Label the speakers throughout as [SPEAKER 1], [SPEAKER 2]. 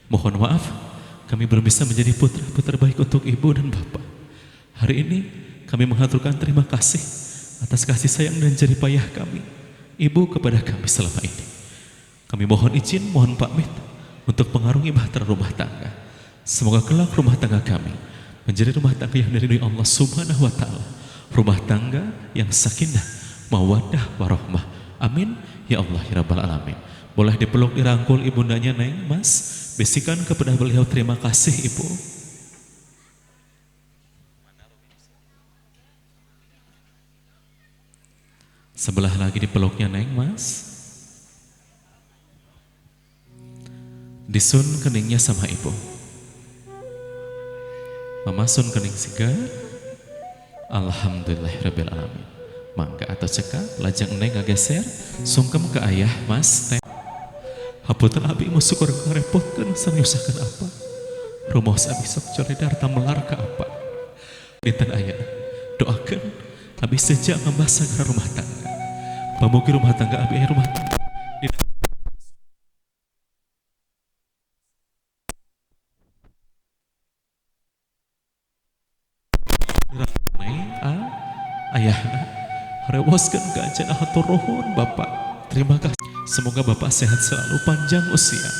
[SPEAKER 1] Mohon maaf, kami belum bisa menjadi putra terbaik untuk ibu dan bapak. Hari ini kami mengaturkan terima kasih atas kasih sayang dan jerih payah kami, ibu kepada kami selama ini. Kami mohon izin, mohon pamit untuk mengarungi bahtera rumah tangga. Semoga kelak rumah tangga kami menjadi rumah tangga yang diridhoi Allah Subhanahu wa Ta'ala, rumah tangga yang sakinah, mawaddah, warahmah. Amin ya Allah ya Rabbal Alamin. Boleh dipeluk, dirangkul ibundanya Neng, Mas. Bisikan kepada beliau terima kasih ibu. Sebelah lagi dipeluknya Neng, Mas. Disun keningnya sama ibu. Mama sun kening siga. Alhamdulillahirabbil alamin. Mangga atau cekak, lajang Neng ngageser, sungkem ke ayah, Mas. Hapunten abi mau syukur ngarepotkeun sanyusakeun apa? Rumaos abi sok coredar tamelar ka apa? Dinten aya doakeun abi seja ngembasa ka rumah tangga. Pamugi rumah tangga abi aya rumah tangga. Ayahna rewoskeun ka acan hatur nuhun Bapak. Terima kasih. Semoga Bapak sehat selalu, panjang usia,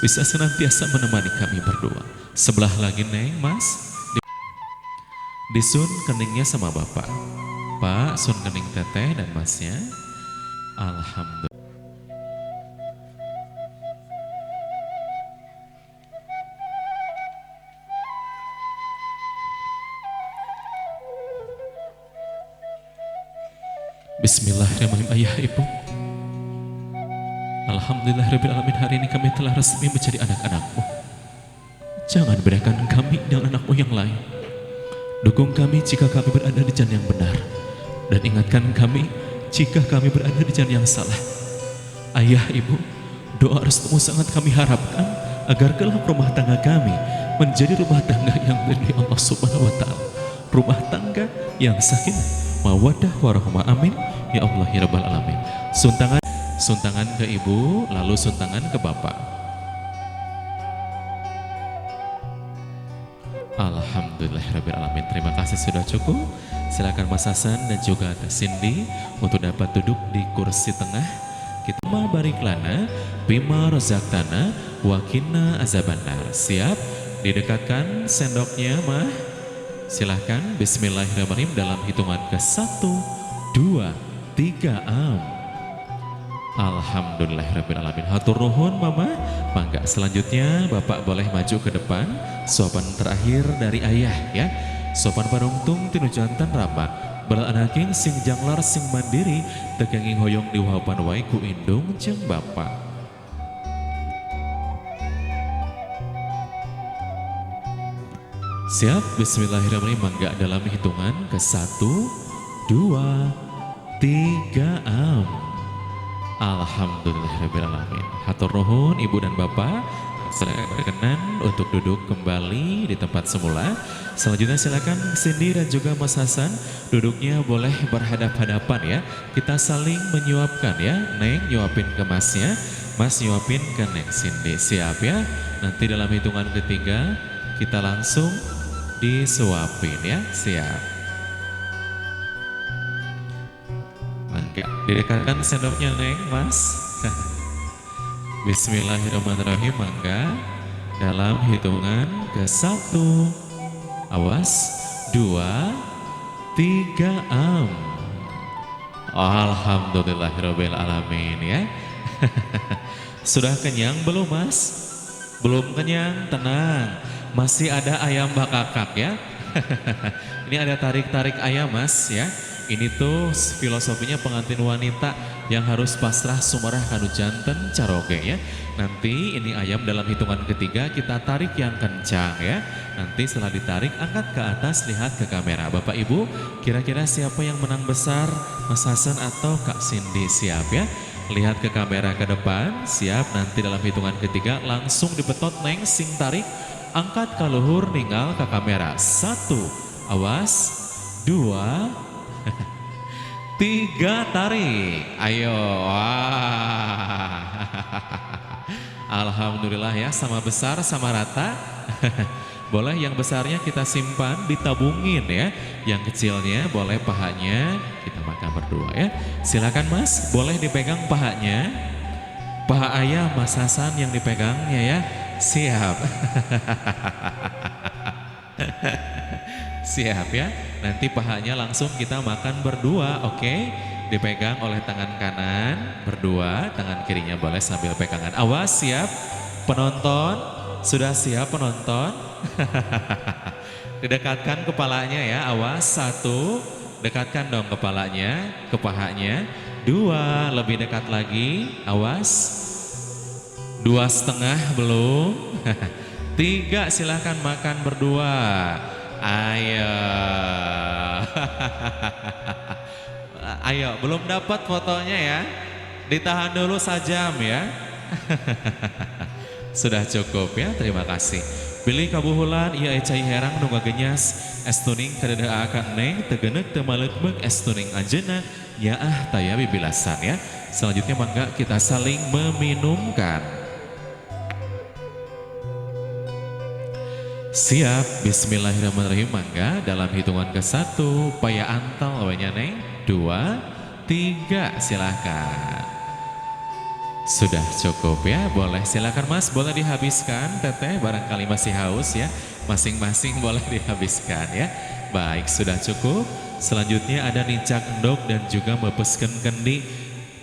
[SPEAKER 1] bisa senantiasa menemani kami berdua. Sebelah lagi Neng, Mas. Disun keningnya sama Bapak. Pak, sun kening teteh dan Masnya. Alhamdulillah. Bismillahirrahmanirrahim. Ayah ibu, alhamdulillahirrahmanirrahim, hari ini kami telah resmi menjadi anak-anakmu. Jangan bedakan kami dengan anakmu yang lain. Dukung kami jika kami berada di jalan yang benar, dan ingatkan kami jika kami berada di jalan yang salah. Ayah ibu, doa restumu sangat kami harapkan agar kelak rumah tangga kami menjadi rumah tangga yang diridhoi Allah Subhanahu wa Ta'ala, rumah tangga yang sakinah, mawaddah, warahmah. Amin ya Allah ya Rabbal Alamin. Suntangan ke ibu, lalu suntangan ke bapak. Alhamdulillahirrahmanirrahim. Terima kasih sudah cukup. Silakan Mas Hasan dan juga Cindy untuk dapat duduk di kursi tengah. Kita barik lana bima rozaktana wakina azabannar. Siap? Didekatkan sendoknya mah. Silahkan. Bismillahirrahmanirrahim dalam hitungan ke 1, 2, 3 Alhamdulillahirrahmanirrahim. Hatur nuhun mama. Mangga selanjutnya Bapak boleh maju ke depan. Sopan terakhir dari ayah ya. Sopan parungtung tinu jantan rama. Bala anaking sing janglar sing mandiri tekenging hoyong diwahapan wae ku indung jeung Bapak. Siap? Bismillahirrahmanirrahim. Mangga dalam hitungan ke 1, 2, 3 Alhamdulillahirrahmanirrahim. Hatur nuhun ibu dan bapak, berkenan untuk duduk kembali di tempat semula. Selanjutnya silakan Cindy dan juga Mas Hasan duduknya boleh berhadap-hadapan ya. Kita saling menyuapkan ya. Neng nyuapin ke Masnya, Mas nyuapin ke Neng Cindy. Siap ya? Nanti dalam hitungan ketiga kita langsung disuapin ya. Siap. Didekatkan sendoknya Neng, Mas. Bismillahirrahmanirrahim. Mangga dalam hitungan ke 1, awas, 2, 3 Alhamdulillahirabbil alamin ya. Sudah kenyang belum Mas? Belum kenyang, tenang. Masih ada ayam bakakak ya. Ini ada tarik-tarik ayam Mas ya. Ini tuh filosofinya pengantin wanita yang harus pasrah sumerah kanu janten caroge ya. Nanti ini ayam dalam hitungan ketiga kita tarik yang kencang ya. Nanti setelah ditarik angkat ke atas, lihat ke kamera. Bapak Ibu, kira-kira siapa yang menang besar? Mas Hasan atau Kak Cindy? Siap ya. Lihat ke kamera ke depan, siap. Nanti dalam hitungan ketiga langsung dibetot Neng sing tarik. Angkat ke luhur, ninggal ke kamera. 1, awas, 2, 3 tarik. Ayo. Wah. Alhamdulillah ya, sama besar sama rata. Boleh yang besarnya kita simpan, ditabungin ya. Yang kecilnya boleh pahanya kita makan berdua ya. Silakan Mas, boleh dipegang pahanya. Paha ayah Mas Hasan yang dipegangnya ya. Siap. Siap ya. Nanti pahanya langsung kita makan berdua, oke? Dipegang oleh tangan kanan berdua, tangan kirinya boleh sambil pegangan. Awas, siap penonton, sudah siap penonton? Didekatkan kepalanya ya, awas. 1, dekatkan dong kepalanya ke pahanya. 2, lebih dekat lagi, awas. 2,5 belum. 3, silahkan makan berdua. Ayo. Ayo, belum dapat fotonya ya. Ditahan dulu sajam ya. Sudah cukup ya, terima kasih. Pilih kabuhulan, ia ecai herang nungga genyas. Estuning kadeda akan neng, tegenek temalekbek estuning anjena. Ya taya bibilasan ya. Selanjutnya mangga kita saling meminumkan. Siap, bismillahirrahmanirrahim. Mangga dalam hitungan ke-1, paya antal awalnya neng. 2, 3, silahkan. Sudah cukup ya, boleh silakan Mas, boleh dihabiskan teteh, barangkali masih haus ya. Masing-masing boleh dihabiskan ya. Baik, sudah cukup. Selanjutnya ada nincak endok dan juga mepesken kendi.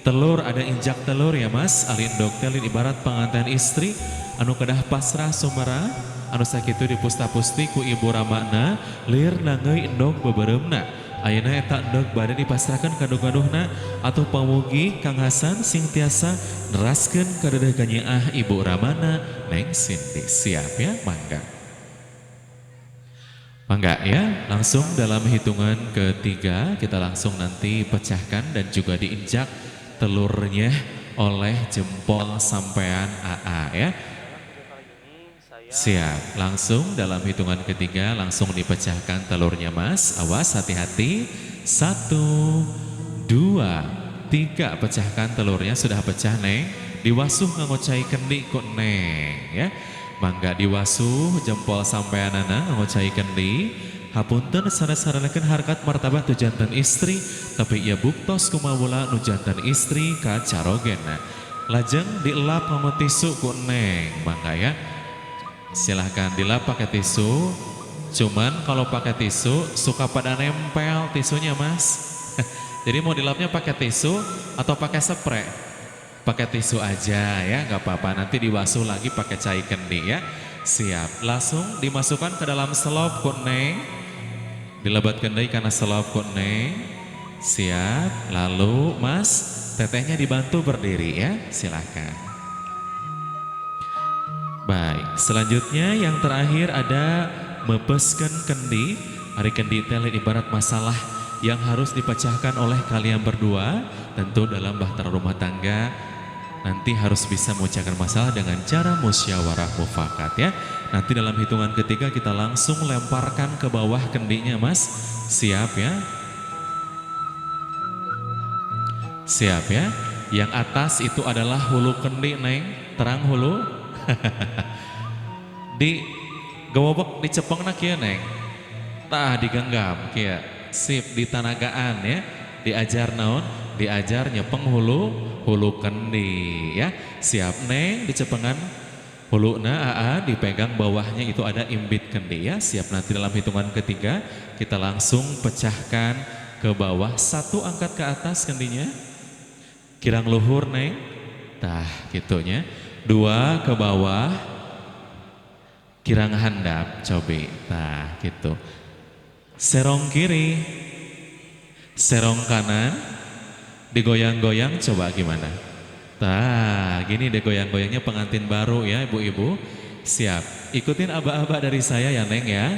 [SPEAKER 1] Telur, ada injak telur ya Mas. Alin endok telin ibarat pengantin istri anu kedah pasrah sumera. Anu sakitu dipusta-pusti ku ibu ramakna, lir nangai endok beberemna. Ayeuna eta endog bade dipasrahkan gaduh-gaduhna atau pamugi Kang Hasan sing tiasa neraskeun kadeudeung ka nyeah ibu ramana Neng Cindy. Siap ya, mangga. Mangga ya, langsung dalam hitungan ke-3 kita langsung nanti pecahkan dan juga diinjak telurnya oleh jempol sampean AA ya. Siap, langsung dalam hitungan ke-3 langsung dipecahkan telurnya Mas. Awas, hati-hati. 1, 2, 3, pecahkan telurnya. Sudah pecah Neng. Diwasuh ngangocai kendi kok Neng ya. Mangga diwasuh jempol sampeanana ngangocai kendi. Hapunten sanes-sarenakeun harkat martabat tu jantan istri, tapi ia buktos kumawula nu jantan istri ka carogena. Lajeng dielap nganggo tisu ku Neng. Mangga ya. Silahkan dilap pakai tisu. Cuman kalau pakai tisu suka pada nempel tisunya Mas. Jadi mau dilapnya pakai tisu atau pakai spray? Pakai tisu aja ya, nggak apa-apa. Nanti diwasuh lagi pakai cai kendi ya. Siap. Langsung dimasukkan ke dalam selop kuning. Dilebatkan deui karena selop kuning. Siap. Lalu Mas, tetehnya dibantu berdiri ya. Silahkan. Baik, selanjutnya yang terakhir ada mepesken kendi. Ari kendi teh ibarat masalah yang harus dipecahkan oleh kalian berdua. Tentu dalam bahtera rumah tangga nanti harus bisa memecahkan masalah dengan cara musyawarah mufakat ya. Nanti dalam hitungan ke-3 kita langsung lemparkan ke bawah kendinya Mas. Siap ya? Siap ya? Yang atas itu adalah hulu kendi Neng. Terang hulu. Di gawobok dicepengna kieu Neng. Tah digenggam kieu. Sip, ditanagaan ya. Diajar naon? Diajar nyepeng hulu kendi ya. Siap Neng, dicepengan huluna AA, dipegang bawahnya itu ada imbit kendi ya. Siap, nanti dalam hitungan ke-3 kita langsung pecahkan ke bawah. 1 angkat ke atas kendinya. Kirang luhur Neng. Tah gitunya. 2 ke bawah, kirang handap, cobi, nah gitu. Serong kiri, serong kanan, digoyang-goyang, coba gimana? Nah, gini deh goyang-goyangnya pengantin baru ya ibu-ibu. Siap, ikutin aba-aba dari saya ya Neng ya.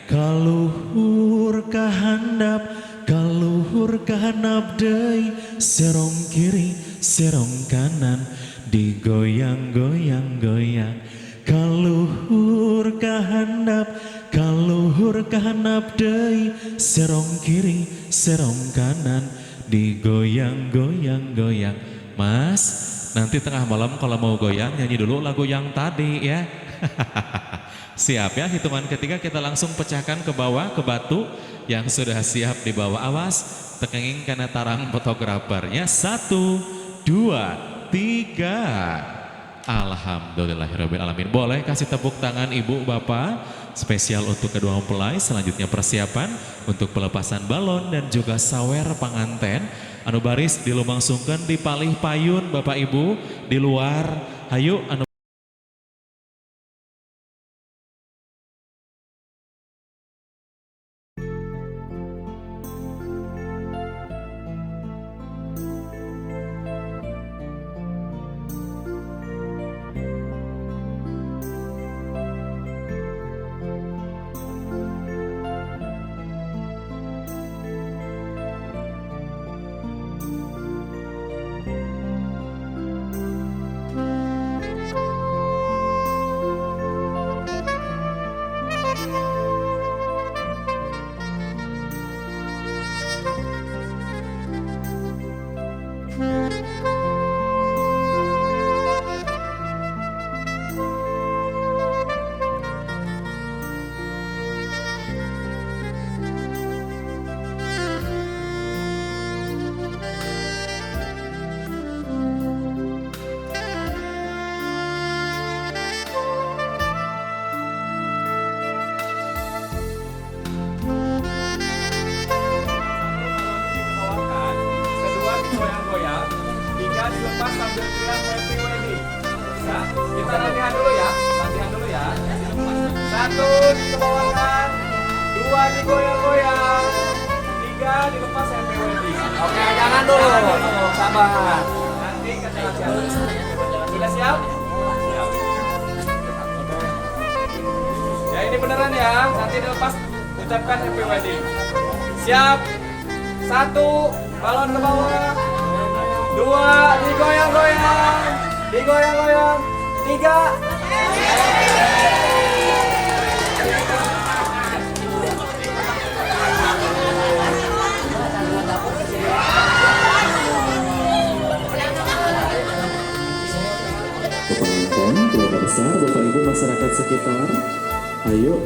[SPEAKER 1] Kaluhur kahandap, kaluhur kahandap deui, serong kiri, serong kanan. Digoyang-goyang-goyang, kaluhur kahandap, kaluhur kahandap deui, serong kiri, serong kanan, digoyang-goyang-goyang. Mas, Nanti tengah malam kalau mau goyang nyanyi dulu lagu yang tadi ya. Siap ya, hitungan ketiga kita langsung pecahkan ke bawah, ke batu yang sudah siap di bawah. Awas, tekenging karena tarang fotografernya. 1, 2, 3. Alhamdulillahirrahmanirrahim. Boleh kasih tepuk tangan ibu bapak spesial untuk kedua mempelai. Selanjutnya persiapan untuk pelepasan balon dan juga sawer panganten. Anu baris dilumangsungkan di palih payun bapak ibu di luar. Hayu anu
[SPEAKER 2] goyang-goyang, 3 dilepas sambil teriak happy wedding. Bisa? Kita latihan dulu ya, latihan dulu ya. 1 dikebawakan, 2 digoyang-goyang, 3 dilepas happy wedding. Oke, jangan dulu, sabar. Nanti kita latihan. Sudah siap? Siap. Oke. Ya ini beneran ya, nanti dilepas ucapkan happy wedding. Siap? 1 balon ke bawah, 2 digoyang-goyang, digoyang-goyang, 3.
[SPEAKER 3] Kepentingan keluarga besar, Bapak Ibu masyarakat sekitar, ayo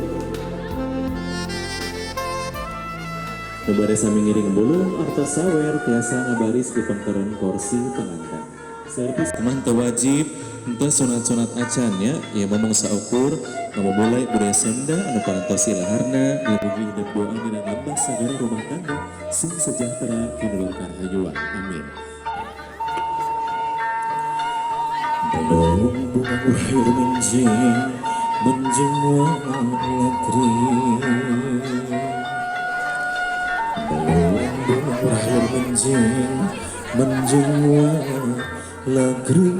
[SPEAKER 3] Nubare sami ngiring bulu artos sawer tiasa ngabaris di pengkeran kursi pengantin. Servis teman wajib ente sunat-sunat acannya ya ngomong saukur kamu boleh budaya senda anu parantos ilaharna mugi hidup doa dina nambah sagara rumah tangga sing sejahtera kinulungkan hayuan. Amin. Belum bunga berakhir menjing latri. Berakhir menjing lagri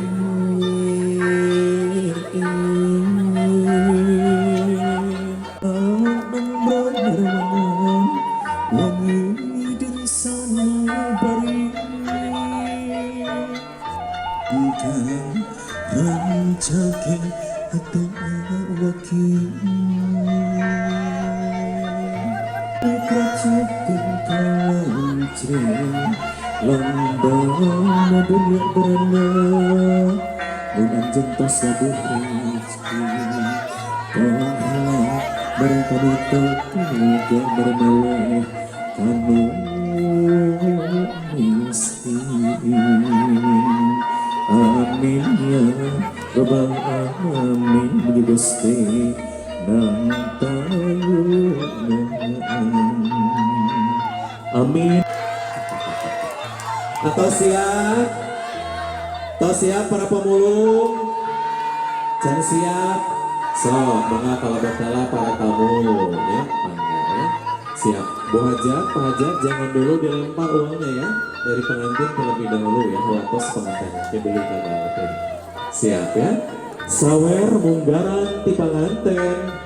[SPEAKER 3] berangan wangi dari sana bari bukan rancake atau wakil Kacipkan kawan cering Lambang dunia berana Mun anjeng tos labuh rezeki Pahala mereka ditoku bermewah Kanu miskin Amin ya Rabbal alamin Mugi Gusti nang amin. Atau siap para pemulung, jangan siap. So, maka kalau berkala para tamu ya, bangga ya. Siap. Bu Hajat, Pak Hajat, jangan dulu dilempar uangnya ya dari pengantin terlebih dahulu ya. Waktu pengantinnya dibeli ke siap ya. Sawer munggaran ti panganten.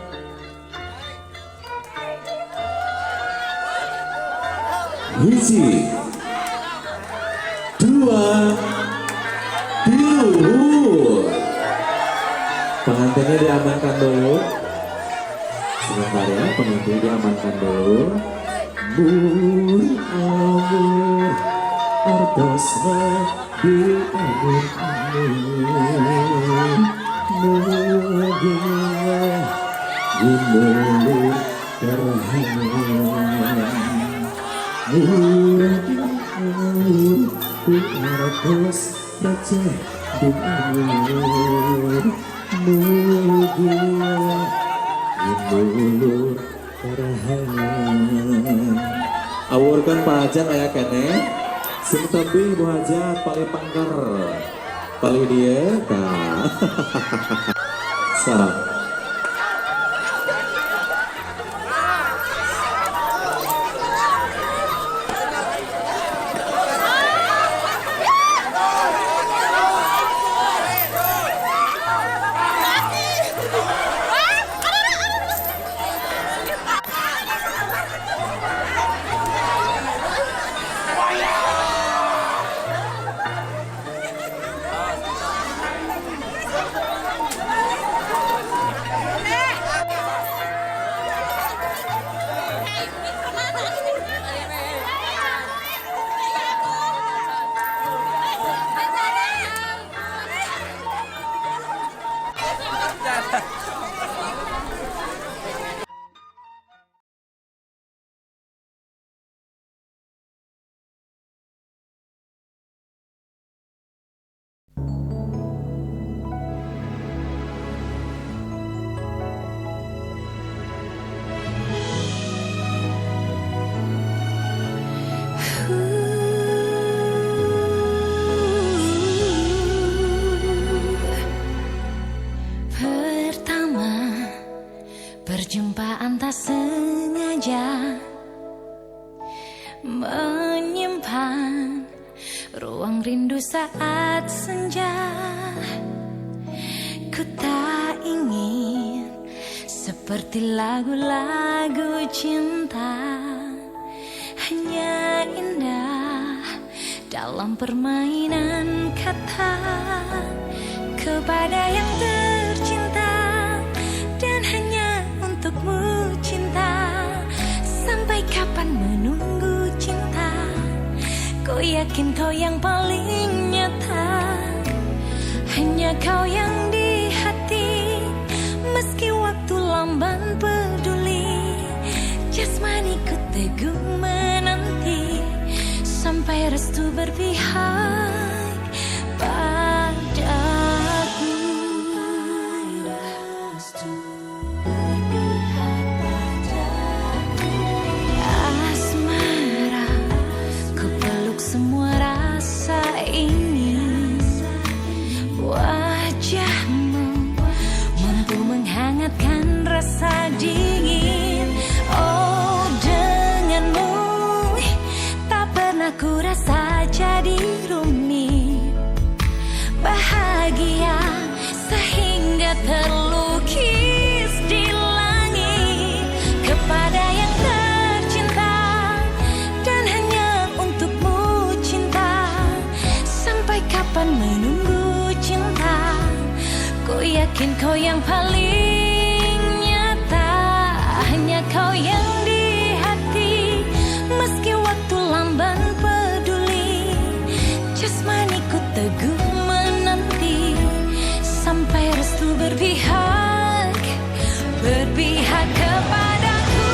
[SPEAKER 3] Hiji, 2, 3. Pengantinnya diamankan dulu. Sebentar ya, pengantin diamankan dulu. Bur, artosna di amun mugi gumulur kerahangan mugi ku artos baca di amun mugi gumulur kerahangan. Awurkan pajak aya kene sing tebih Bu Hajat paling pangker paling dia kah sarap.
[SPEAKER 4] Perjumpaan tak sengaja menyimpan ruang rindu saat senja. Ku tak ingin seperti lagu-lagu cinta, hanya indah dalam permainan kata. Kepada yang tercinta dan hanya untukmu cinta, sampai kapan menunggu cinta? Ku yakin kau yang paling nyata, hanya kau yang di hati. Meski waktu lamban peduli, jasmaniku teguh menanti sampai restu berpihak padaku. Asmara, ku peluk semua rasa ini. Wajahmu mampu menghangatkan rasa dingin. Oh, denganmu tak pernah ku rasa jadi rumit. Bahagia sehingga terlukis di langit. Kepada yang tercinta dan hanya untukmu cinta, sampai kapan menunggu cinta? Ku yakin kau yang paling nyata, hanya kau yang di hati. Meski waktu lamban peduli, jasmaniku teguh menanti sampai restu berpihak kepadaku.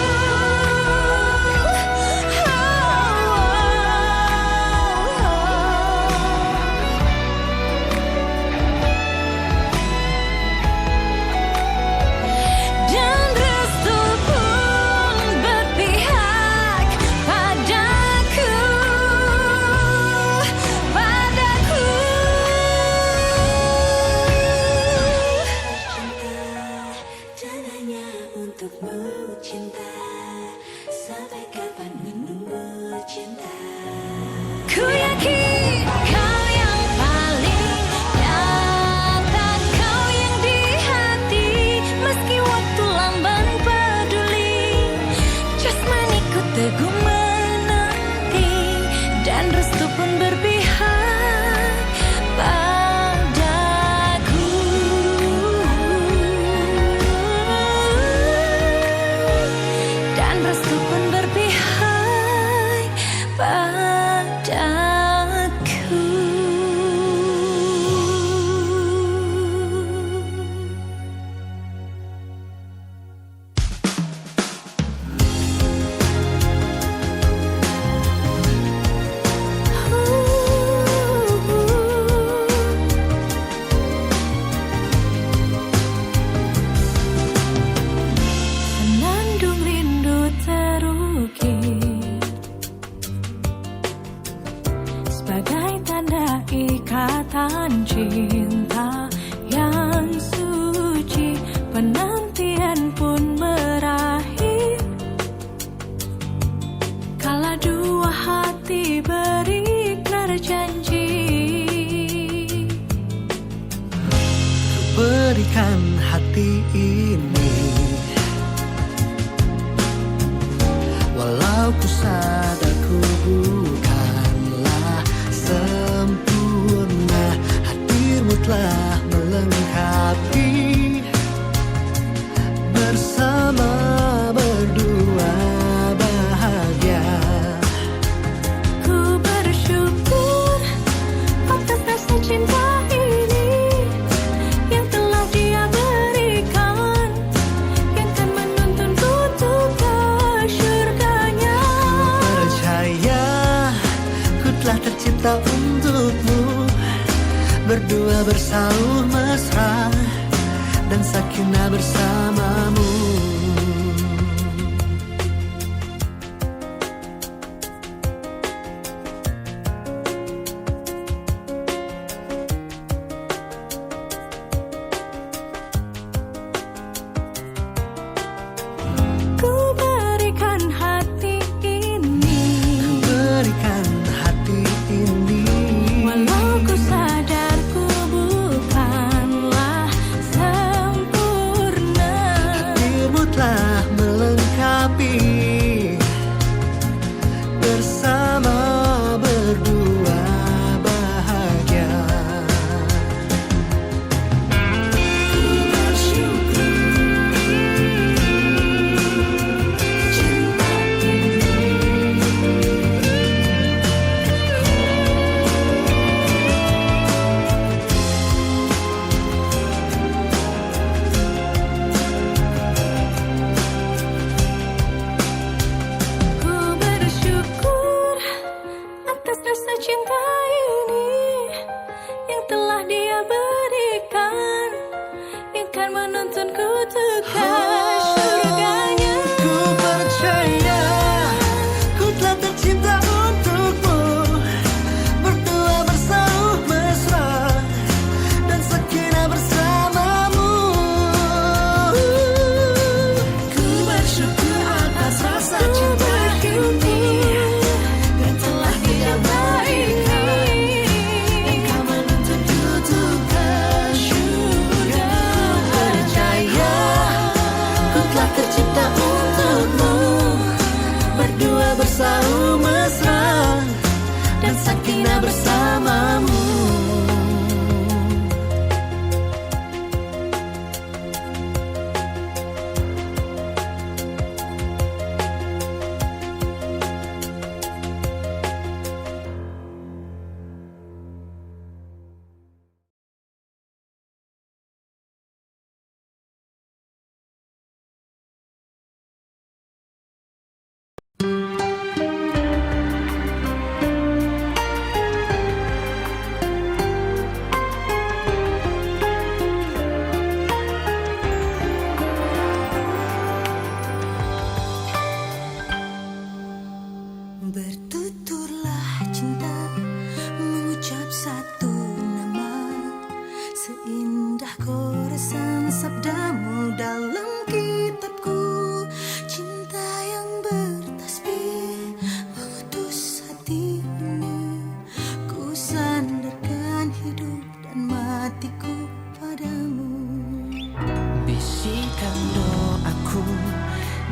[SPEAKER 4] Dan restu pun berpihak padaku. Dan hanya untukmu cinta, sampai kapan menunggu cinta? Ku yakin kau yang paling nyata, kau yang di hati. Meski waktu lamban peduli, jasmaniku teguh menanti dan restu pun berpihak padaku. Dan restu pun berpihak padaku. cinta yang suci, penantian pun berakhir kala dua hati berikrar janji.
[SPEAKER 5] Berikan hati ini, walau ku sadar ku bukanlah sempurna, hadirmu telah melengkapi. Bersama berdua bahagia.
[SPEAKER 4] Ku bersyukur atas rasa cinta ini yang telah Dia berikan, yang kan menuntunku untuk ke syurganya.
[SPEAKER 5] Percaya ku telah tercipta untukmu, berdua bersauh mesra dan sakinah bersamamu.
[SPEAKER 4] Ku berikan hati ini,
[SPEAKER 5] Berikan hati ini,
[SPEAKER 4] walau ku sadar ku bukanlah sempurna.
[SPEAKER 5] hadirmu telah melengkapi. Bersama berdua bahagia.
[SPEAKER 4] Ku bersyukur cinta Ku bersyukur atas rasa cinta ini yang telah Dia berikan, yang kan menuntunku untuk ke syurganya.
[SPEAKER 5] Ku percaya ku telah tercipta untukmu, berdua bersauh mesra dan sakinah bersamamu.
[SPEAKER 4] Ku bersyukur atas rasa cinta ini yang telah Dia berikan, yang kan menuntunku untuk ke syurga.
[SPEAKER 5] Percaya ku telah tercipta untukmu, berdua bersauh mesra dan sakinah bersamamu.
[SPEAKER 4] Bertuturlah cinta, mengucap satu nama, seindah goresan sabdamu dalam kitabku. Cinta yang bertasbih mengutus hati ini, ku sandarkan hidup dan matiku padamu.
[SPEAKER 5] Bisikan doaku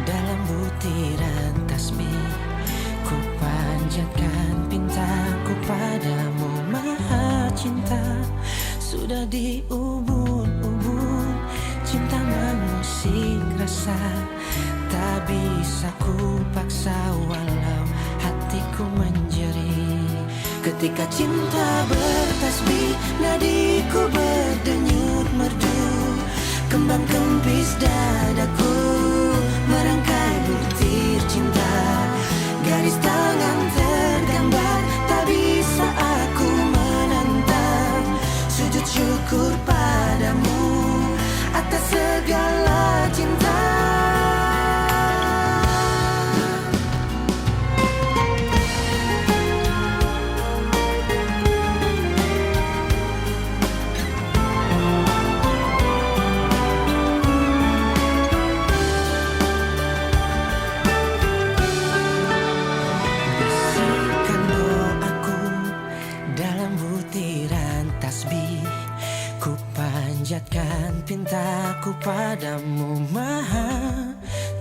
[SPEAKER 5] dalam butiran tasbih, ku panjatkan pintaku padamu maha cinta. Sudah diubun-ubun cinta mengusik rasa, tak bisa ku paksa walau hatiku menjerit. Ketika cinta bertasbih, nadiku berdenyut merdu, kembang kempis dadaku merangkai butir cinta. Garis tangan tergambar, tak bisa aku menentang. Sujud syukur padamu atas segala cinta.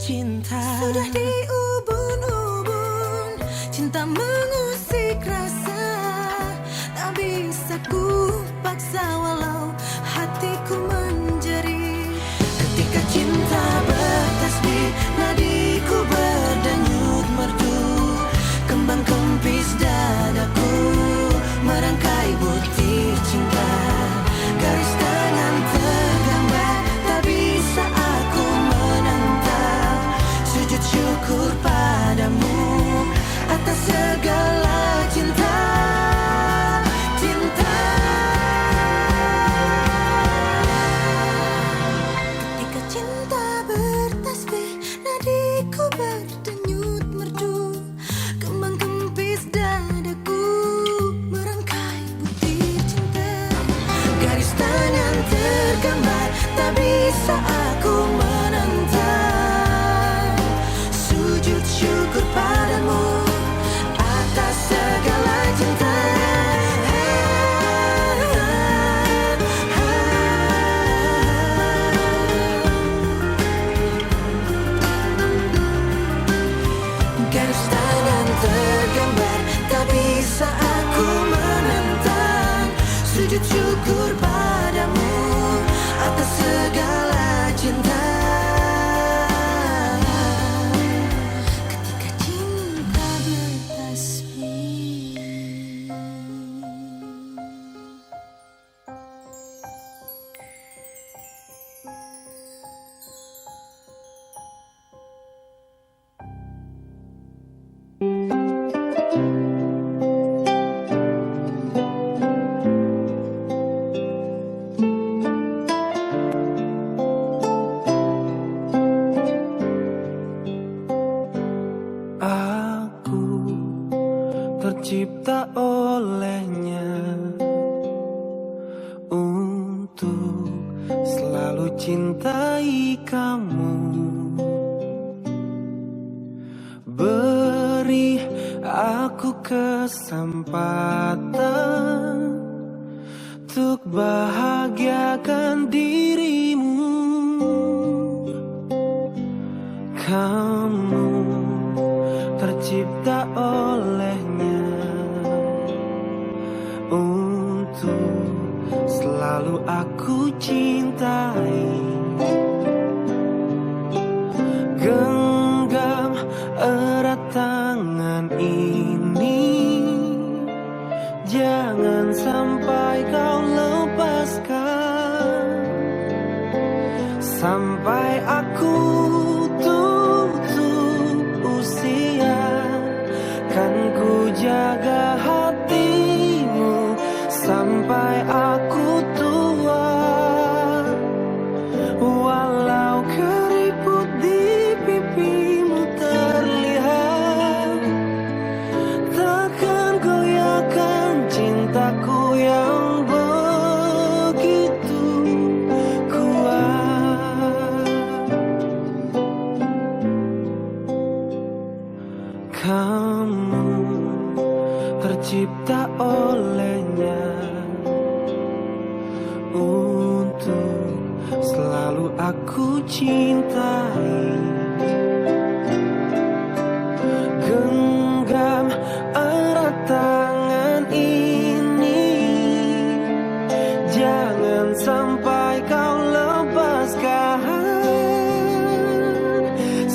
[SPEAKER 5] cinta.
[SPEAKER 4] Sudah diubun-ubun, cinta mengusik rasa. Tak bisa ku paksa walau hatiku menjerit.
[SPEAKER 5] Ketika cinta bertasbih, nadiku berdenyut merdu. Kembang kempis dadaku merangkai butir cinta. Garis tangan tergambar, tak bisa aku menentang. Sujud syukur padamu atas segala cinta. Cinta.
[SPEAKER 4] Ketika cinta bertasbih, nadiku berdenyut merdu. Kembang kempis dadaku merangkai butir cinta.
[SPEAKER 5] Garis tangan tergambar, tak bisa aku menentang. Sujud syukur padamu atas segala cinta. Garis tangan tergambar, tak bisa aku menentang. Sujud syukur padamu atas segala cinta.
[SPEAKER 4] Ketika cinta bertasbih.
[SPEAKER 5] Aku tercipta olehnya untuk selalu cintai kamu. Beri aku kesempatan untuk bahagiakan dirimu. Kamu tercipta olehnya untuk selalu aku cintai. Genggam erat tangan ini, jangan sampai kau lepaskan. Sampai aku tutup usia, kan ku jaga hatimu sampai aku tua. Walau keriput di pipimu terlihat, takkan goyahkan cintaku yang begitu kuat. Kamu tercipta olehnya untuk selalu aku cintai. Genggam erat tangan ini, jangan sampai kau lepaskan.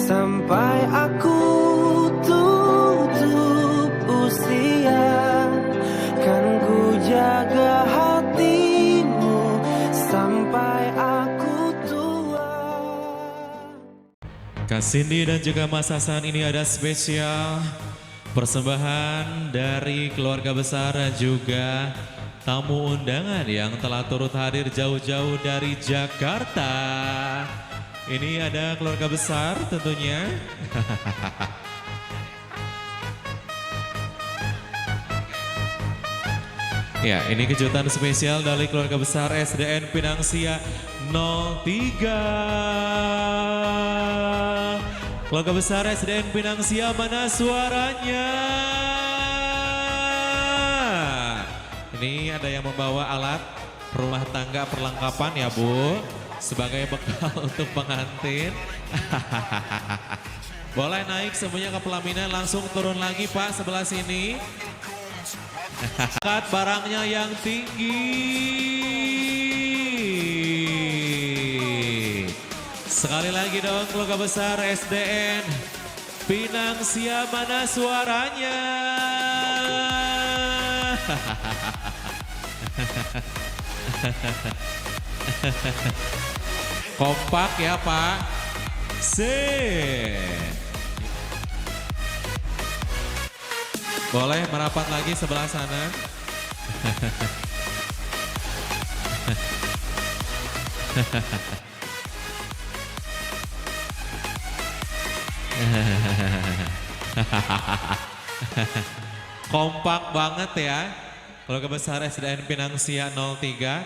[SPEAKER 5] Sampai aku tutup usia, kan ku jaga hatimu sampai aku tua.
[SPEAKER 1] Kak Cindy dan juga Mas Hasan, ini ada spesial persembahan dari keluarga besar dan juga tamu undangan yang telah turut hadir jauh-jauh dari Jakarta. Ini ada keluarga besar tentunya. Ya, ini kejutan spesial dari keluarga besar SDN Pinangsia 03. Keluarga besar SDN Pinangsia, mana suaranya? Ini ada yang membawa alat rumah tangga perlengkapan ya Bu, sebagai bekal untuk pengantin. Boleh naik semuanya ke pelaminan, langsung turun lagi Pak sebelah sini. Angkat barangnya yang tinggi. Sekali lagi dong keluarga besar SDN Pinang Sia, mana suaranya? Kompak ya Pak. Boleh merapat lagi sebelah sana. Kompak banget ya. Keluarga besar SDN Pinang Sia 03.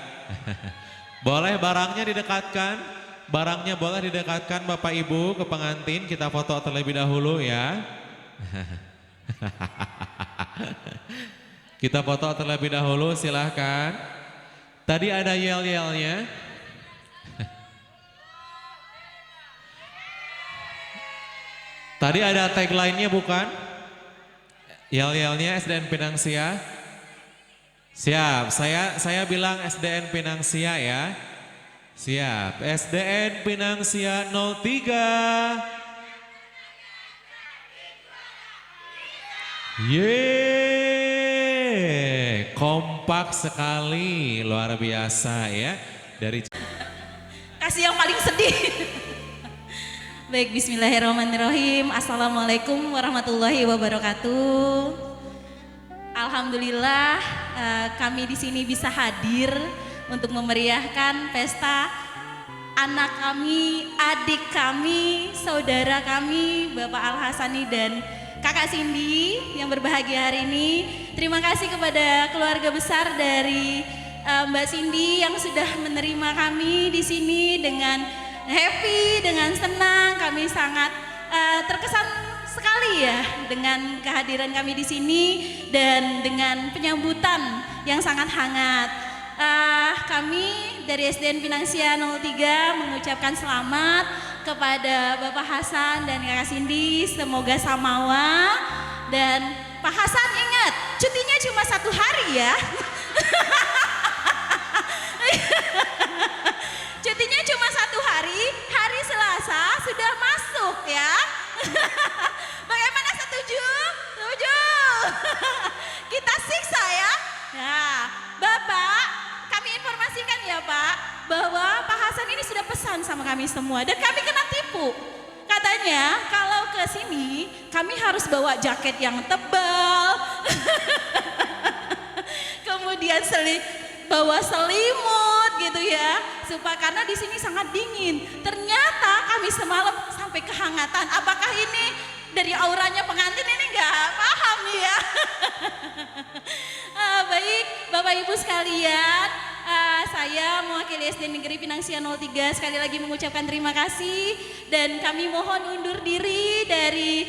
[SPEAKER 1] Boleh barangnya didekatkan. Barangnya boleh didekatkan Bapak Ibu ke pengantin. Kita foto terlebih dahulu ya. Kita foto terlebih dahulu, silahkan. Tadi ada yel-yelnya. Tadi ada tagline-nya bukan? Yel-yelnya SDN Pinang Sia. Siap, saya bilang SDN Pinang Sia ya. Siap, SDN Pinang Sia 03. Yeay, kompak sekali, luar biasa ya. Dari
[SPEAKER 6] Kasih yang paling sedih. Baik, bismillahirrahmanirrahim. Assalamualaikum warahmatullahi wabarakatuh. Alhamdulillah kami di sini bisa hadir untuk memeriahkan pesta anak kami, adik kami, saudara kami, Bapak Al Hasani dan Kakak Cindy yang berbahagia hari ini. Terima kasih kepada keluarga besar dari Mbak Cindy yang sudah menerima kami di sini dengan happy, dengan senang. Kami sangat terkesan sekali ya dengan kehadiran kami di sini dan dengan penyambutan yang sangat hangat. Kami dari SDN Pinang Sia 03 mengucapkan selamat kepada Bapak Hasan dan Kakak Cindy, semoga samawa. Dan Pak Hasan ingat, cutinya cuma 1 hari ya. Cutinya cuma 1 hari, hari Selasa sudah masuk ya. Bagaimana, setuju? Setuju. Kita siksa ya. Nah, Bapak, kami informasikan ya Pak, bahwa Pak Hasan ini sudah pesan sama kami semua dan kami kena tipu. Katanya kalau ke sini kami harus bawa jaket yang tebal. Kemudian bawa selimut gitu ya, supaya karena di sini sangat dingin. Ternyata kami semalam sampai kehangatan. Apakah ini dari auranya pengantin ini nggak paham ya? Baik, Bapak Ibu sekalian, saya mewakili SD Negeri Pinang Sia 03 sekali lagi mengucapkan terima kasih dan kami mohon undur diri dari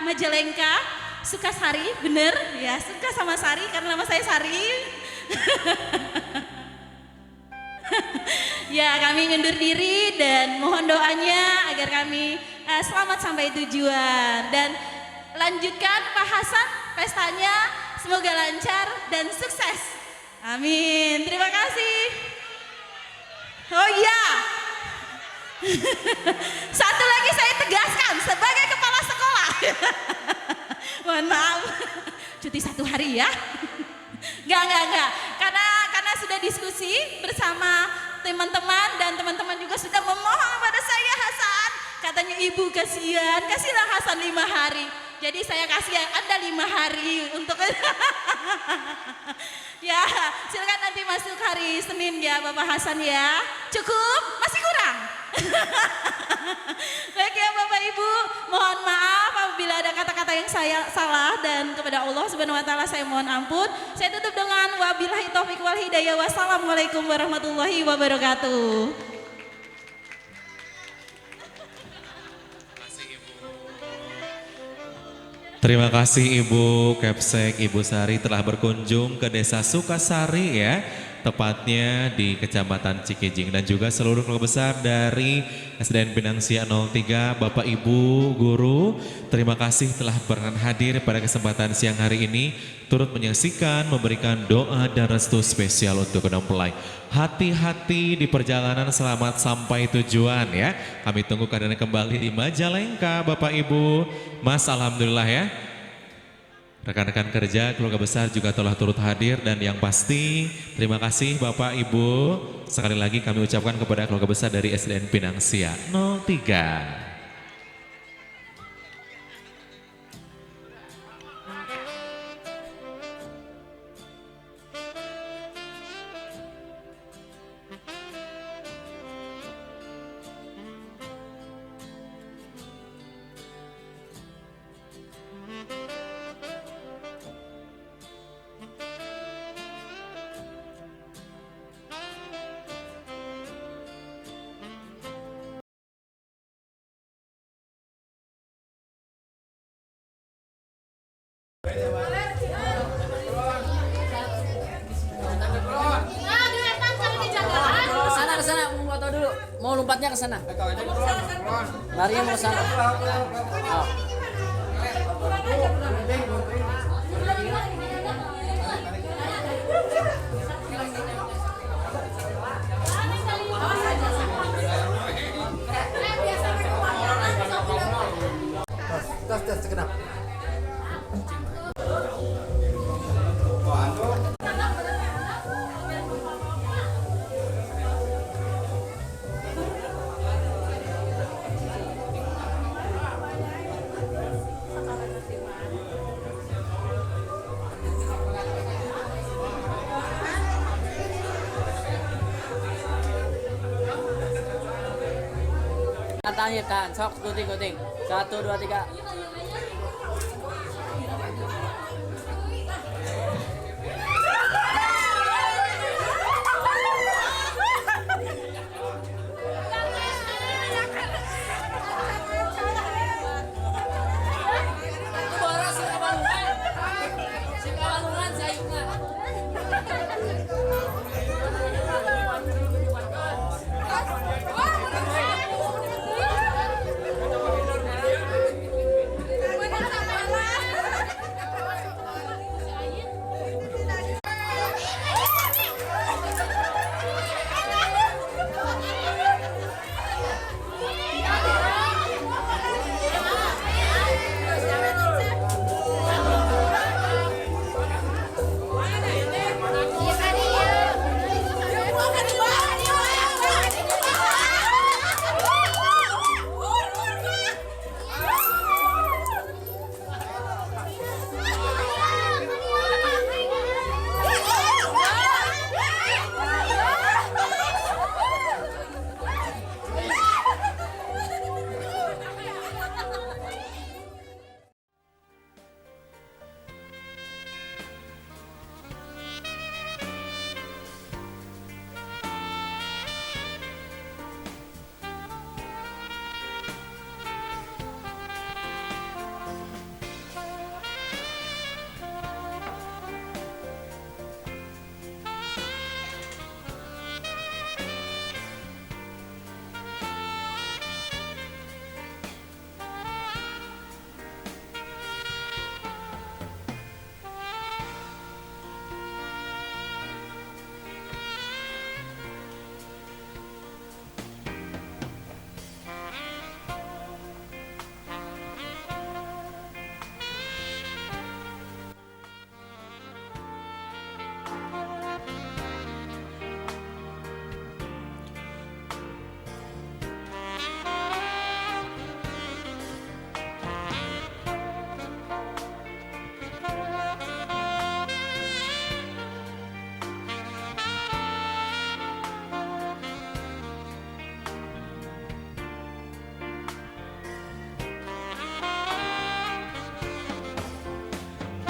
[SPEAKER 6] Majalengka. Sukasari, bener ya, suka sama Sari karena nama saya Sari. Ya, kami undur diri dan mohon doanya agar kami selamat sampai tujuan. Dan lanjutkan Pak Hasan pestanya, semoga lancar dan sukses. Amin, terima kasih. Oh iya, satu lagi saya tegaskan sebagai kepala sekolah. Mohon maaf, cuti 1 hari ya. Enggak. Karena sudah diskusi bersama teman-teman dan teman-teman juga sudah memohon kepada saya, Hasan. Katanya ibu kasihan, kasihlah Hasan 5 hari. Jadi saya kasih Anda 5 hari untuk ya, silakan nanti masuk hari Senin ya Bapak Hasan ya. Cukup? Masih kurang? Baik ya Bapak Ibu, mohon maaf apabila ada kata-kata yang saya salah dan kepada Allah Subhanahu wa taala saya mohon ampun. Saya tutup dengan wabillahi taufik wal hidayah. Wassalamualaikum warahmatullahi wabarakatuh.
[SPEAKER 1] Terima kasih Ibu Kepsek, Ibu Sari telah berkunjung ke Desa Sukasari ya. tepatnya di Kecamatan Cikijing, dan juga seluruh keluarga besar dari SDN Pinang Sia 03, Bapak Ibu guru, terima kasih telah berkenan hadir pada kesempatan siang hari ini, turut menyaksikan, memberikan doa dan restu spesial untuk kedua mempelai. Hati-hati di perjalanan, selamat sampai tujuan ya. Kami tunggu kedatangan kembali di Majalengka, Bapak Ibu. Mas, alhamdulillah ya. Rekan-rekan kerja, keluarga besar juga telah turut hadir, dan yang pasti terima kasih Bapak Ibu. Sekali lagi kami ucapkan kepada keluarga besar dari SDN Pinang Sia 03.
[SPEAKER 7] Ke sana, mau foto dulu. Mau lompatnya ke sana. Larinya mau ke sana. Oh. Tes segenap. Tanya kan, sok gunting. 1, 2, 3.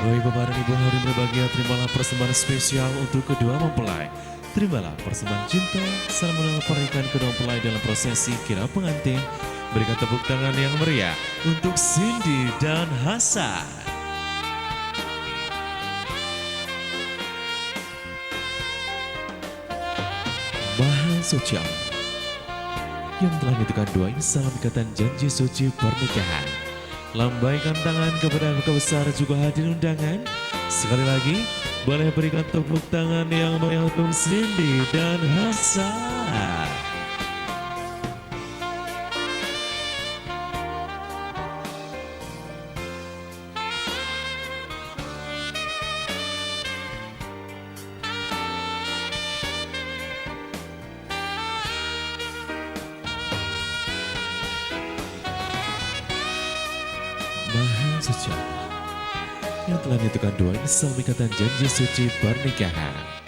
[SPEAKER 1] Baik Bapak dan Ibu hadirin berbahagia, terimalah persembahan spesial untuk kedua mempelai. Terimalah persembahan cinta salam mengenal pernikahan kedua mempelai dalam prosesi kira pengantin. Berikan tepuk tangan yang meriah untuk Cindy dan Hasan. Suci Allah yang telah ditentukan doa ini salam ikatan janji suci pernikahan. Lambaikan tangan kepada keluarga besar juga hadir undangan. Sekali lagi boleh berikan tepuk tangan yang meriah untuk Cindy dan Hasan. Maha Suci Allah yang telah menentukan doa ini salam ikatan janji suci pernikahan.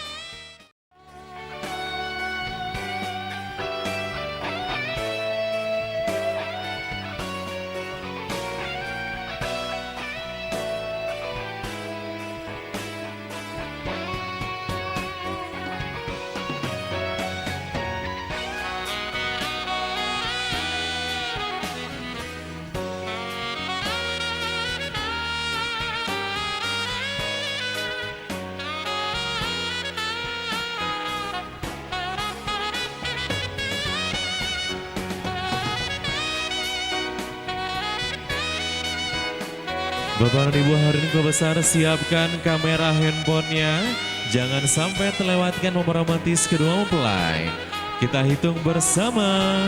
[SPEAKER 1] Bapak dan Ibu hadirin keluarga besar, siapkan kamera handphonenya. Jangan sampai terlewatkan momen romantis kedua mempelai. Kita hitung bersama.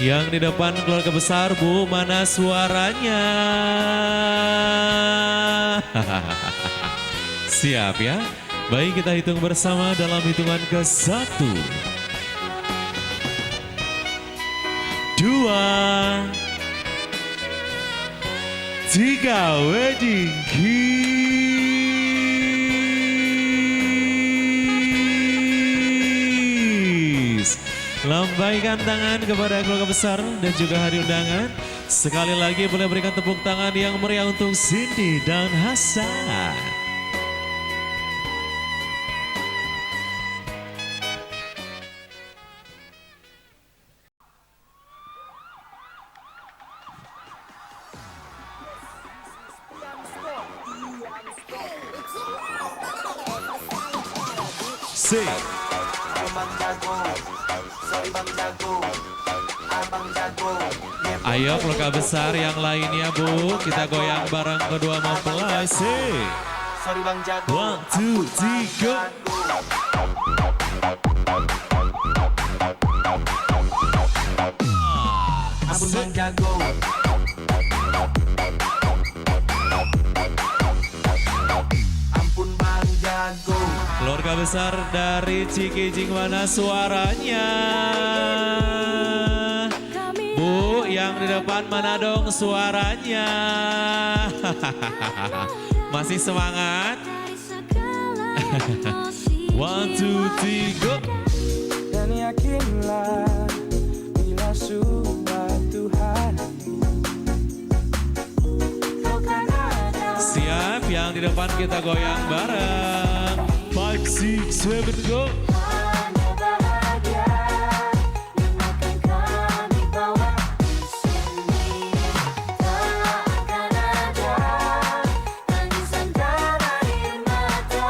[SPEAKER 1] Yang di depan keluarga besar, Bu, mana suaranya? Siap ya? Baik, kita hitung bersama dalam hitungan ke-1, 2, 3, wedding kiss. Lambaikan tangan kepada keluarga besar dan juga hadir undangan. Sekali lagi boleh berikan tepuk tangan yang meriah untuk Cindy dan Hasan. Ayo keluarga besar yang lainnya, Bu, kita goyang bareng kedua mempelai.
[SPEAKER 5] Sorry Bang Jago.
[SPEAKER 1] 1, 2, 3,
[SPEAKER 5] Ampun Bang Jago. Ampun Bang Jago.
[SPEAKER 1] Keluarga besar dari Cikijing, mana suaranya? Bu, yang di depan mana dong suaranya? Masih semangat? 1, 2, 3.
[SPEAKER 5] Dan yakinlah bila suatu hari kau kan ada.
[SPEAKER 1] Siap, yang di depan kita goyang bareng. 5, 6, 7, go.
[SPEAKER 4] Hanya bahagia yang akan kami bawa di sini. Tak akan ada tangisan dan air mata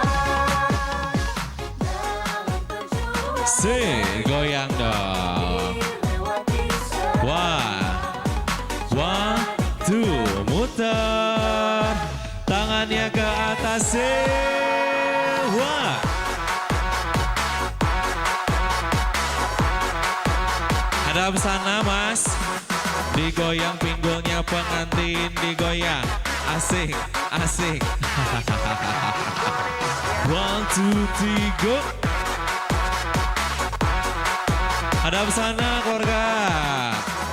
[SPEAKER 4] dalam perjuangan
[SPEAKER 1] Goyang dong.
[SPEAKER 4] melewati semua.
[SPEAKER 1] 1, 2, muter. Tangannya ke atas. Wah. Hadap sana Mas. Digoyang pinggulnya pengantin, digoyang. Asik, asik. 1, 2, 3. Hadap sana keluarga.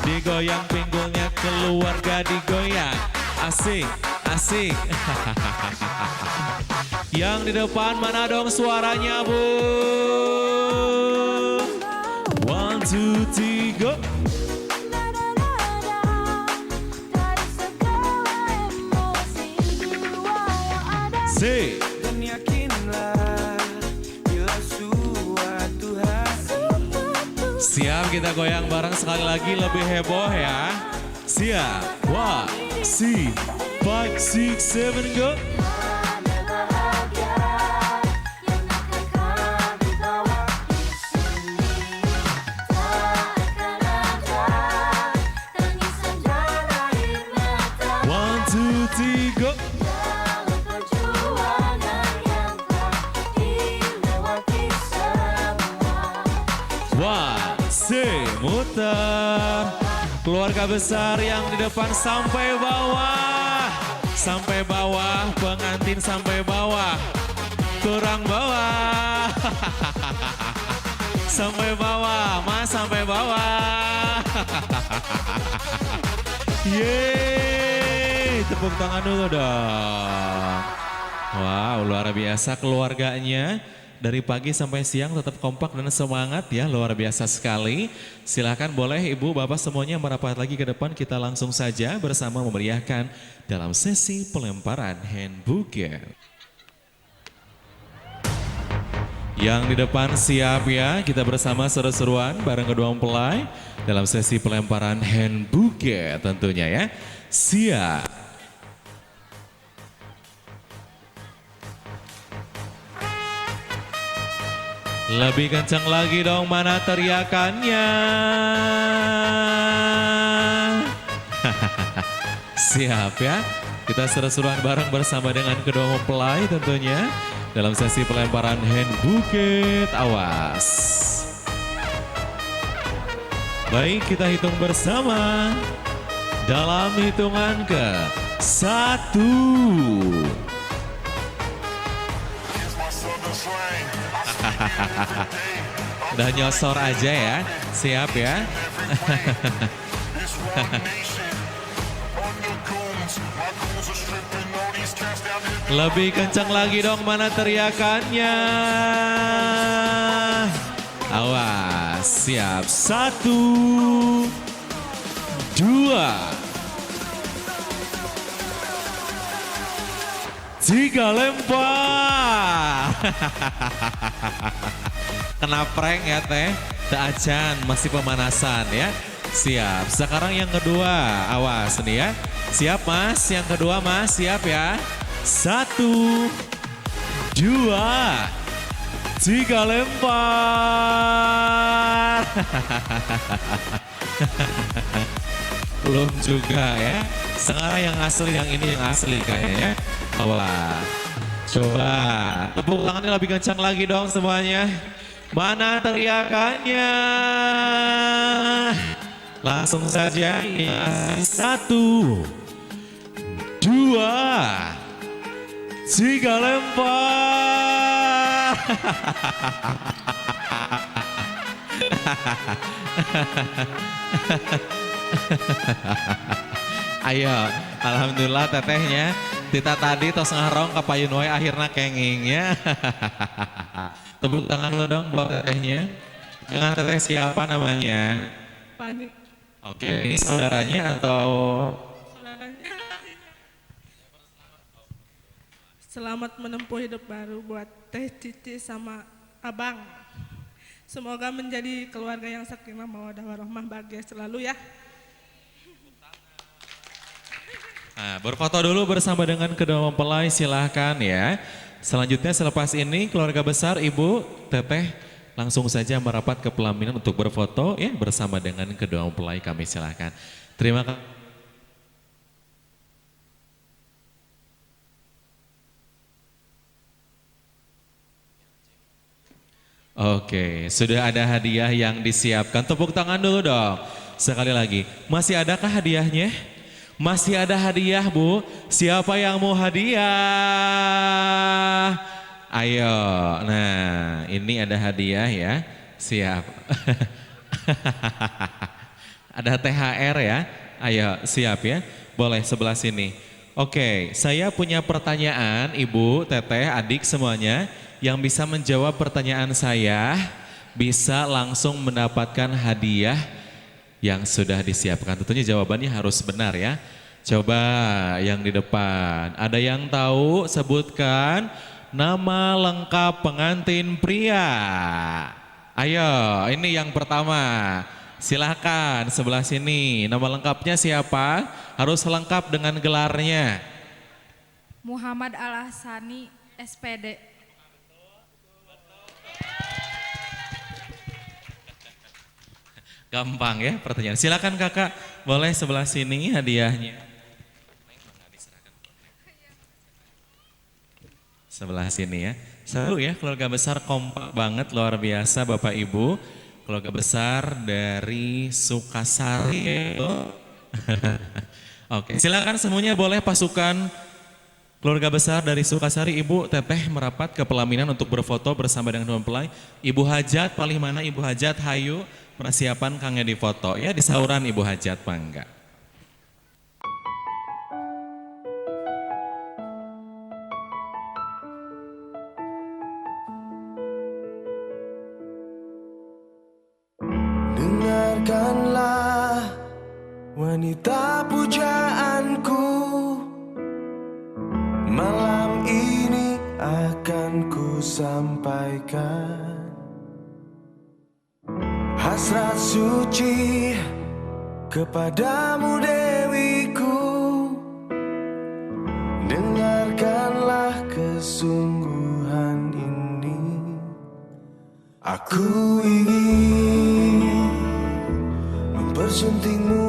[SPEAKER 1] Digoyang pinggulnya keluarga, digoyang. Asik, asik. Yang di depan mana dong suaranya, Bu? 1, 2, 3.
[SPEAKER 4] Dari segala emosi jiwa yang ada.
[SPEAKER 5] Dan yakinlah bila suatu hari
[SPEAKER 1] Siap, kita goyang bareng sekali lagi lebih heboh ya. Siap. 1, 2, 5, 6, 7, go.
[SPEAKER 4] Mana bahagia yang akan kami bawa di sini. Tak akan ada tangisan dan air mata.
[SPEAKER 1] 1, 2, 3, go.
[SPEAKER 4] Dalam perjuangan yang telah dilewati semua.
[SPEAKER 1] Wah, muter. Keluarga besar yang di depan sampai bawah. Sampai bawah, pengantin sampai bawah. Kurang bawah. Sampai bawah, Mas sampai bawah. Yeay, tepuk tangan dulu dong. Wow, luar biasa keluarganya. Dari pagi sampai siang tetap kompak dan semangat ya, luar biasa sekali. Silahkan boleh ibu bapak semuanya merapat lagi ke depan, kita langsung saja bersama memeriahkan dalam sesi pelemparan hand bouquet. Yang di depan siap ya, kita bersama seru-seruan bareng kedua mempelai dalam sesi pelemparan hand bouquet tentunya ya. Siap. Lebih kencang lagi dong, mana teriakannya? Siap ya, kita seru-seruan bareng bersama dengan kedua mempelai tentunya dalam sesi pelemparan hand bouquet. Awas. Baik, kita hitung bersama dalam hitungan ke 1. Udah nyosor aja ya, siap ya. Lebih kencang lagi dong, mana teriakannya? Awas, siap. 1, 2, 3, lempar. Kena prank ya teh, ajan masih pemanasan ya. Siap, sekarang yang kedua, awas nih ya. Siap mas, yang kedua mas, siap ya. 1, 2, 3, lempar. Belum juga ya. Sekarang yang asli, yang ini yang asli kayaknya. Wah, coba tepuk tangannya lebih kencang lagi dong semuanya. Mana teriakannya? Langsung saja ini 1, 2, 3, lempar. Ayo, alhamdulillah tetehnya. Tita tadi tos ngarong ke payun wae akhirnya kengingnya. Tepuk tangan lo dong buat tetehnya. Dengan teteh siapa namanya?
[SPEAKER 8] Pani.
[SPEAKER 1] Oke, ini saudaranya atau?
[SPEAKER 8] Saudaranya. Selamat menempuh hidup baru buat Teh Cici sama Abang. Semoga menjadi keluarga yang sakinah mawaddah warahmah, bahagia selalu ya.
[SPEAKER 1] Nah, berfoto dulu bersama dengan kedua mempelai, silahkan ya. Selanjutnya selepas ini keluarga besar Ibu Teteh langsung saja merapat ke pelaminan untuk berfoto ya bersama dengan kedua mempelai, kami silahkan. Terima kasih. Oke, sudah ada hadiah yang disiapkan. Tepuk tangan dulu dong. Sekali lagi, masih adakah hadiahnya? Masih ada hadiah Bu, siapa yang mau hadiah? Ayo, nah ini ada hadiah ya, siap. Ada THR ya, ayo siap ya, boleh sebelah sini. Oke, saya punya pertanyaan Ibu, Teteh, adik semuanya. Yang bisa menjawab pertanyaan saya bisa langsung mendapatkan hadiah yang sudah disiapkan. Tentunya jawabannya harus benar ya. Coba yang di depan, ada yang tahu? Sebutkan nama lengkap pengantin pria. Ayo, ini yang pertama. Silahkan sebelah sini, nama lengkapnya siapa? Harus lengkap dengan gelarnya.
[SPEAKER 9] Muhammad Al-Ahsani, SPD.
[SPEAKER 1] Gampang ya pertanyaan. Silakan kakak, boleh sebelah sini hadiahnya. Sebelah sini ya. Seru ya, keluarga besar kompak banget, luar biasa Bapak Ibu. Keluarga besar dari Sukasari. Oke, silakan semuanya boleh pasukan keluarga besar dari Sukasari. Ibu Teteh merapat ke pelaminan untuk berfoto bersama dengan mempelai. Ibu Hajat, paling mana Ibu Hajat, hayu persiapan kangnya di foto ya, di sauran Ibu Hajat mangga.
[SPEAKER 5] Dengarkanlah wanita pujaanku, malam ini akan ku sampaikan hasrat suci kepadamu Dewiku. Dengarkanlah kesungguhan ini, aku ingin mempersuntingmu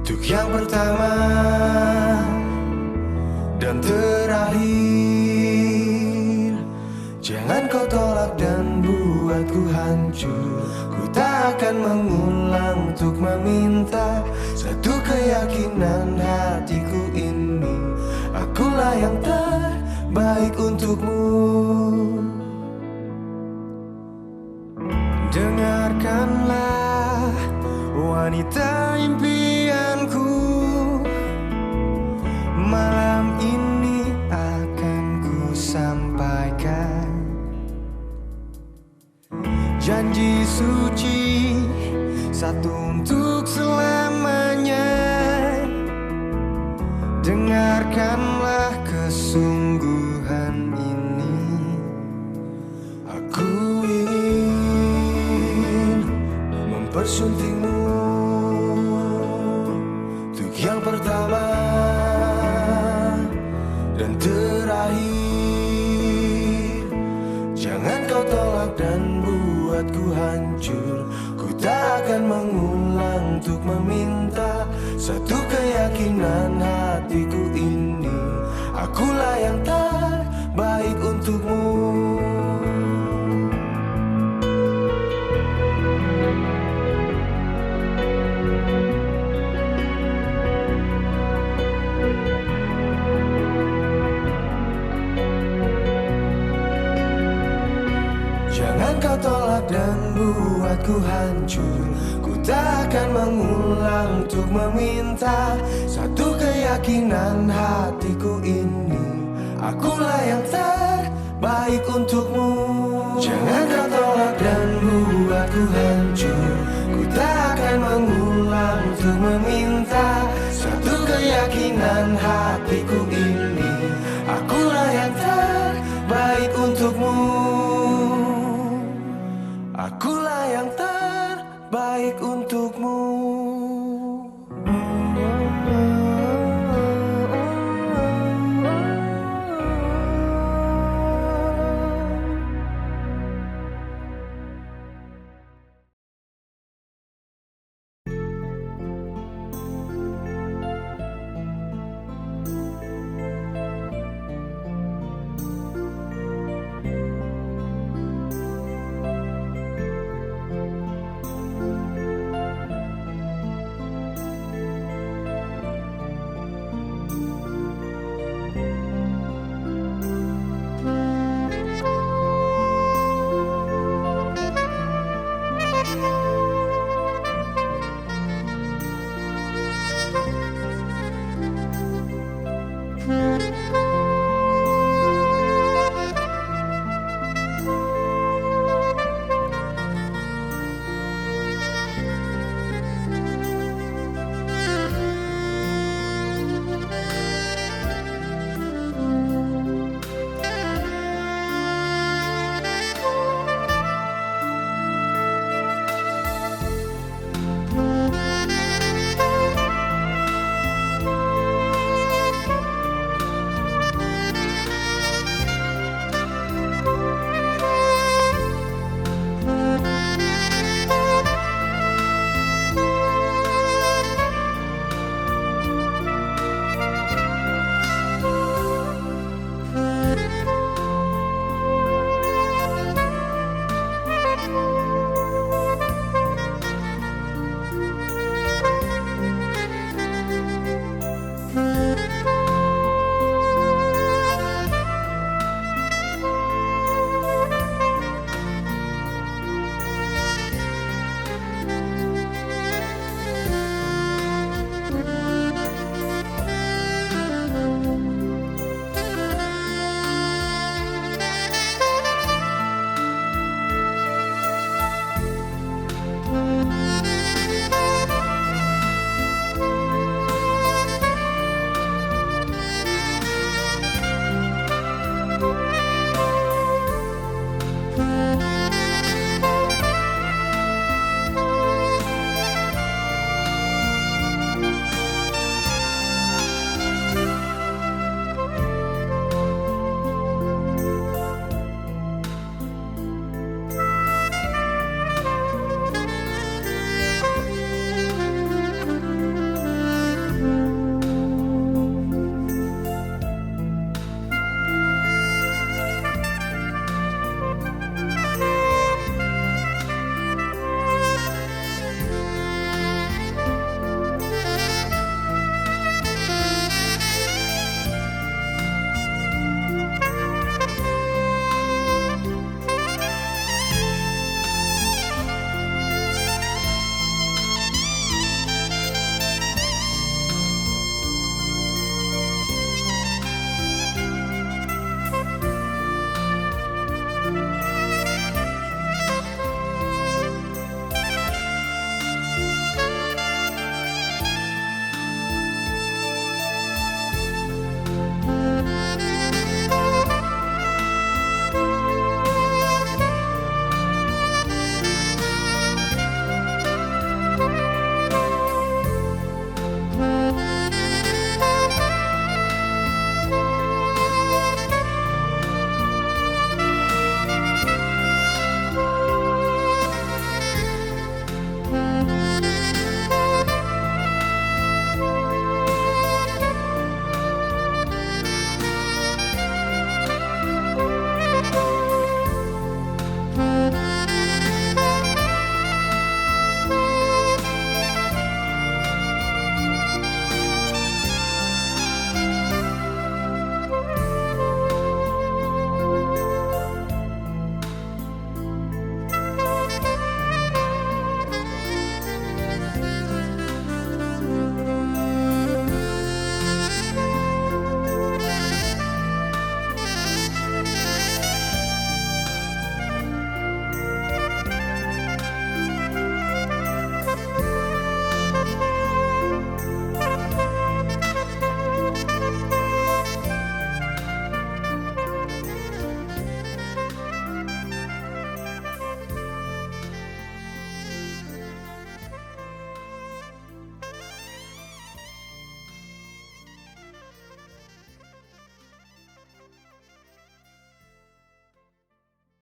[SPEAKER 5] untuk yang pertama dan terakhir. Jangan kau tolak dan buatku hancur. Ku tak akan mengulang untuk meminta satu keyakinan hatiku ini. Akulah yang terbaik untukmu. Dengarkanlah wanita impianku, malam ini akan ku sampaikan janji suci satu untuk selamanya. Dengarkanlah kesungguhan ini, aku ingin mempersuntingmu untuk yang pertama dan terakhir. Jangan kau tolak dan buatku hancur. Ku tak akan mengulang untuk meminta satu keyakinan hatiku ini. Akulah yang terbaik untukmu. Jangan kau tolak dan buatku hancur. Ku tak akan mengulang untuk meminta satu keyakinan hatiku ini. Akulah yang terbaik untukmu. Jangan kau tolak dan buatku hancur. Ku tak akan mengulang untuk meminta satu keyakinan hatiku ini. Akulah yang terbaik untukmu.